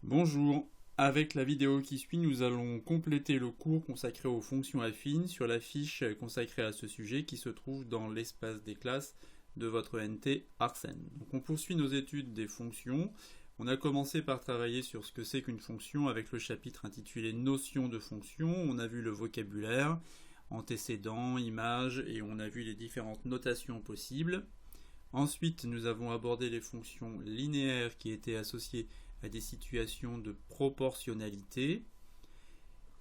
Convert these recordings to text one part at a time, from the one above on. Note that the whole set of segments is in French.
Bonjour, avec la vidéo qui suit, nous allons compléter le cours consacré aux fonctions affines sur la fiche consacrée à ce sujet qui se trouve dans l'espace des classes de votre NT Arsène. Donc on poursuit nos études des fonctions. On a commencé par travailler sur ce que c'est qu'une fonction avec le chapitre intitulé Notions de fonctions. On a vu le vocabulaire, antécédent, image et on a vu les différentes notations possibles. Ensuite, nous avons abordé les fonctions linéaires qui étaient associées à des situations de proportionnalité.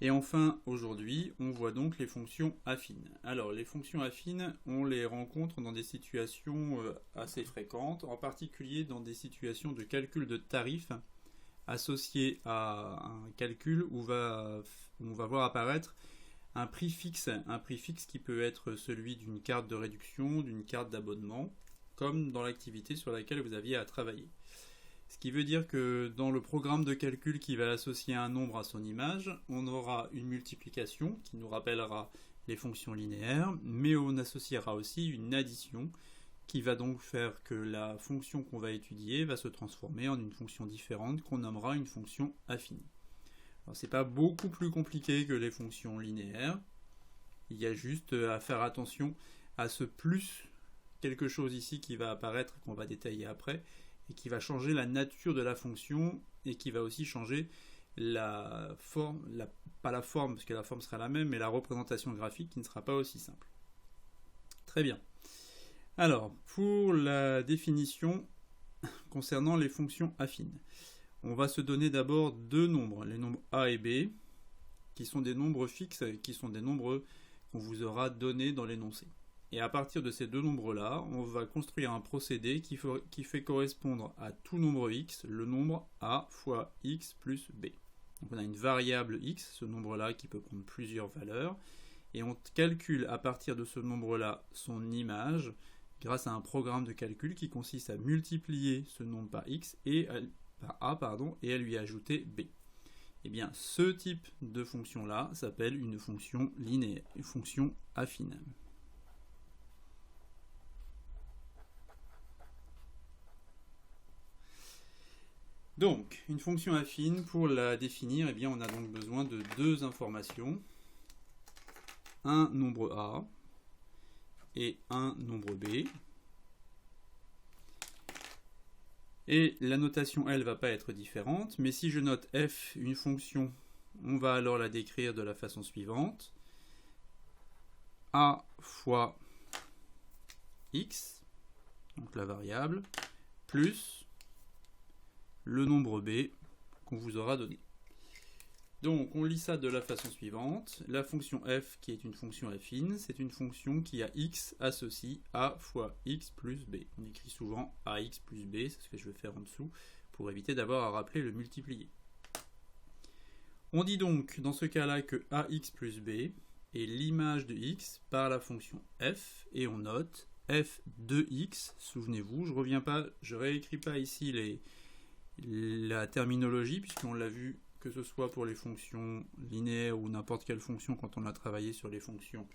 Et enfin, aujourd'hui, on voit donc les fonctions affines. Alors, les fonctions affines, on les rencontre dans des situations assez fréquentes, en particulier dans des situations de calcul de tarifs associées à un calcul où on va voir apparaître un prix fixe qui peut être celui d'une carte de réduction, d'une carte d'abonnement, comme dans l'activité sur laquelle vous aviez à travailler. Ce qui veut dire que dans le programme de calcul qui va associer un nombre à son image, on aura une multiplication qui nous rappellera les fonctions linéaires, mais on associera aussi une addition qui va donc faire que la fonction qu'on va étudier va se transformer en une fonction différente qu'on nommera une fonction affine. Alors c'est pas beaucoup plus compliqué que les fonctions linéaires, il y a juste à faire attention à ce plus quelque chose ici qui va apparaître, qu'on va détailler après, et qui va changer la nature de la fonction et qui va aussi changer la forme, pas la forme parce que la forme sera la même, mais la représentation graphique qui ne sera pas aussi simple. Très bien. Alors, pour la définition concernant les fonctions affines, on va se donner d'abord deux nombres, les nombres a et b, qui sont des nombres fixes, qui sont des nombres qu'on vous aura donnés dans l'énoncé. Et à partir de ces deux nombres-là, on va construire un procédé qui fait correspondre à tout nombre x le nombre a fois x plus b. Donc on a une variable x, ce nombre-là qui peut prendre plusieurs valeurs, et on calcule à partir de ce nombre-là son image grâce à un programme de calcul qui consiste à multiplier ce nombre par x et par a et à lui ajouter b. Et bien ce type de fonction-là s'appelle une fonction linéaire, une fonction affine. Donc, une fonction affine, pour la définir, eh bien, on a donc besoin de deux informations. Un nombre a et un nombre b. Et la notation, elle, ne va pas être différente, mais si je note f, une fonction, on va alors la décrire de la façon suivante. A fois x, donc la variable, plus le nombre b qu'on vous aura donné. Donc on lit ça de la façon suivante. La fonction f, qui est une fonction affine, c'est une fonction qui a x associe a fois x plus b. On écrit souvent ax plus b, c'est ce que je vais faire en dessous, pour éviter d'avoir à rappeler le multiplier. On dit donc dans ce cas-là que ax plus b est l'image de x par la fonction f, et on note f de x, souvenez-vous, je réécris pas ici la terminologie, puisqu'on l'a vu que ce soit pour les fonctions linéaires ou n'importe quelle fonction quand on a travaillé sur les fonctions,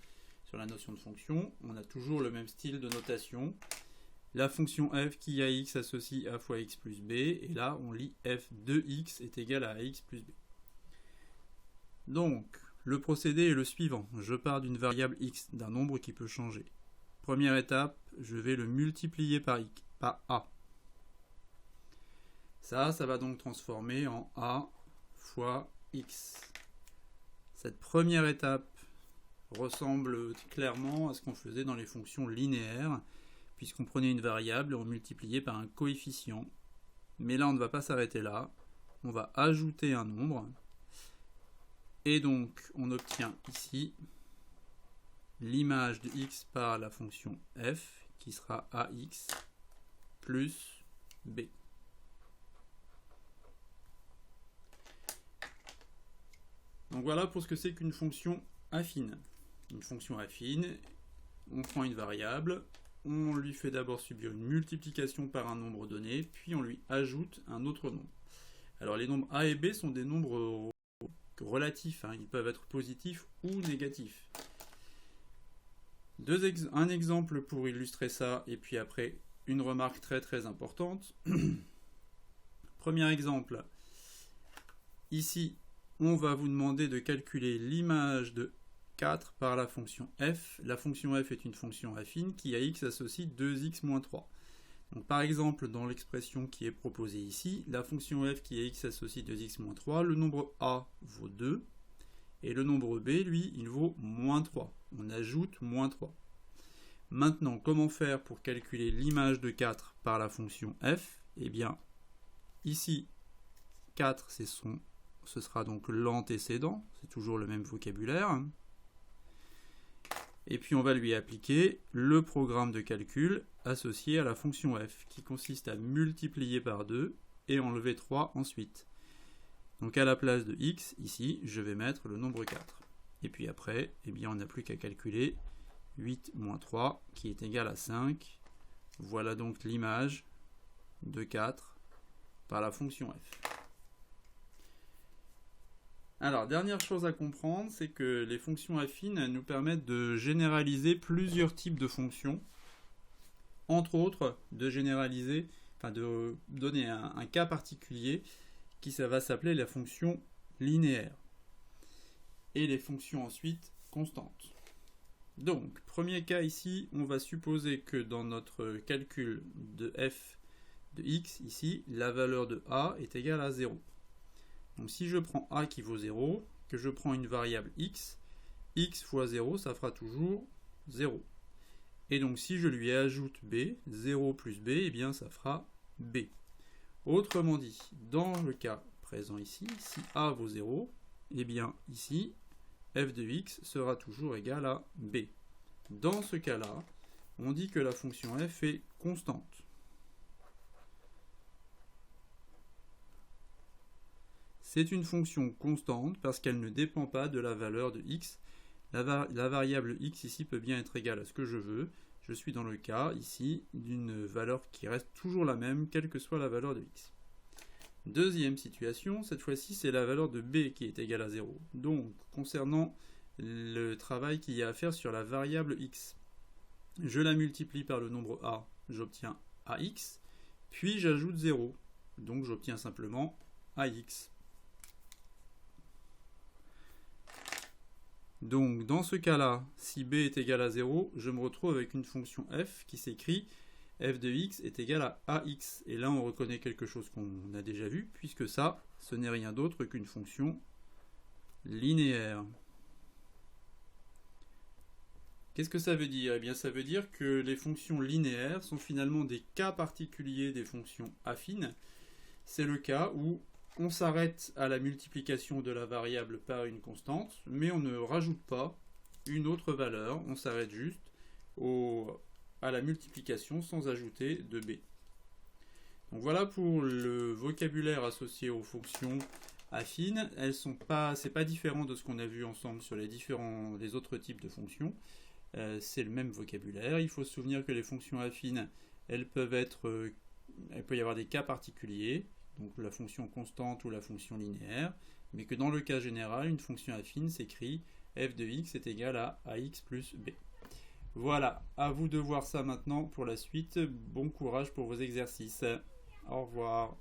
sur la notion de fonction, on a toujours le même style de notation. La fonction f qui a x associe a fois x plus b, et là on lit f de x est égal à ax plus b. Donc le procédé est le suivant, je pars d'une variable x, d'un nombre qui peut changer. Première étape, je vais le multiplier par a. Ça va donc transformer en a fois x. Cette première étape ressemble clairement à ce qu'on faisait dans les fonctions linéaires, puisqu'on prenait une variable et on multipliait par un coefficient. Mais là, on ne va pas s'arrêter là. On va ajouter un nombre. Et donc, on obtient ici l'image de x par la fonction f, qui sera ax plus b. Donc voilà pour ce que c'est qu'une fonction affine. Une fonction affine, on prend une variable, on lui fait d'abord subir une multiplication par un nombre donné, puis on lui ajoute un autre nombre. Alors les nombres a et b sont des nombres relatifs, ils peuvent être positifs ou négatifs. Un exemple pour illustrer ça, et puis après une remarque très très importante. Premier exemple, Ici, on va vous demander de calculer l'image de 4 par la fonction f. La fonction f est une fonction affine qui à x associe 2x moins 3. Donc, par exemple, dans l'expression qui est proposée ici, la fonction f qui à x associe 2x moins 3, le nombre a vaut 2, et le nombre b, lui, il vaut moins 3. On ajoute moins 3. Maintenant, comment faire pour calculer l'image de 4 par la fonction f? Eh bien, ici, 4, ce sera donc l'antécédent, c'est toujours le même vocabulaire. Et puis on va lui appliquer le programme de calcul associé à la fonction f, qui consiste à multiplier par 2 et enlever 3 ensuite. Donc à la place de x, ici, je vais mettre le nombre 4. Et puis après, eh bien, on n'a plus qu'à calculer 8 moins 3, qui est égal à 5. Voilà donc l'image de 4 par la fonction f. Alors, dernière chose à comprendre, c'est que les fonctions affines nous permettent de généraliser plusieurs types de fonctions. Entre autres, de donner un cas particulier qui ça va s'appeler la fonction linéaire. Et les fonctions ensuite constantes. Donc, premier cas ici, on va supposer que dans notre calcul de f de x, ici, la valeur de a est égale à 0. Donc si je prends a qui vaut 0, que je prends une variable x fois 0, ça fera toujours 0. Et donc si je lui ajoute b, 0 plus b, eh bien ça fera b. Autrement dit, dans le cas présent ici, si a vaut 0, eh bien ici, f de x sera toujours égal à b. Dans ce cas-là, on dit que la fonction f est constante. C'est une fonction constante parce qu'elle ne dépend pas de la valeur de x. La variable x ici peut bien être égale à ce que je veux. Je suis dans le cas ici d'une valeur qui reste toujours la même, quelle que soit la valeur de x. Deuxième situation, cette fois-ci c'est la valeur de b qui est égale à 0. Donc, concernant le travail qu'il y a à faire sur la variable x, je la multiplie par le nombre a, j'obtiens ax, puis j'ajoute 0. Donc j'obtiens simplement ax. Donc dans ce cas-là, si b est égal à 0, je me retrouve avec une fonction f qui s'écrit f de x est égal à ax. Et là on reconnaît quelque chose qu'on a déjà vu, puisque ça, ce n'est rien d'autre qu'une fonction linéaire. Qu'est-ce que ça veut dire? Eh bien ça veut dire que les fonctions linéaires sont finalement des cas particuliers des fonctions affines. C'est le cas où on s'arrête à la multiplication de la variable par une constante, mais on ne rajoute pas une autre valeur, on s'arrête juste à la multiplication sans ajouter de b. Donc voilà pour le vocabulaire associé aux fonctions affines. C'est pas différent de ce qu'on a vu ensemble sur les autres types de fonctions. C'est le même vocabulaire. Il faut se souvenir que les fonctions affines, il peut y avoir des cas particuliers, donc la fonction constante ou la fonction linéaire, mais que dans le cas général, une fonction affine s'écrit f de x est égal à ax plus b. Voilà, à vous de voir ça maintenant pour la suite. Bon courage pour vos exercices. Au revoir.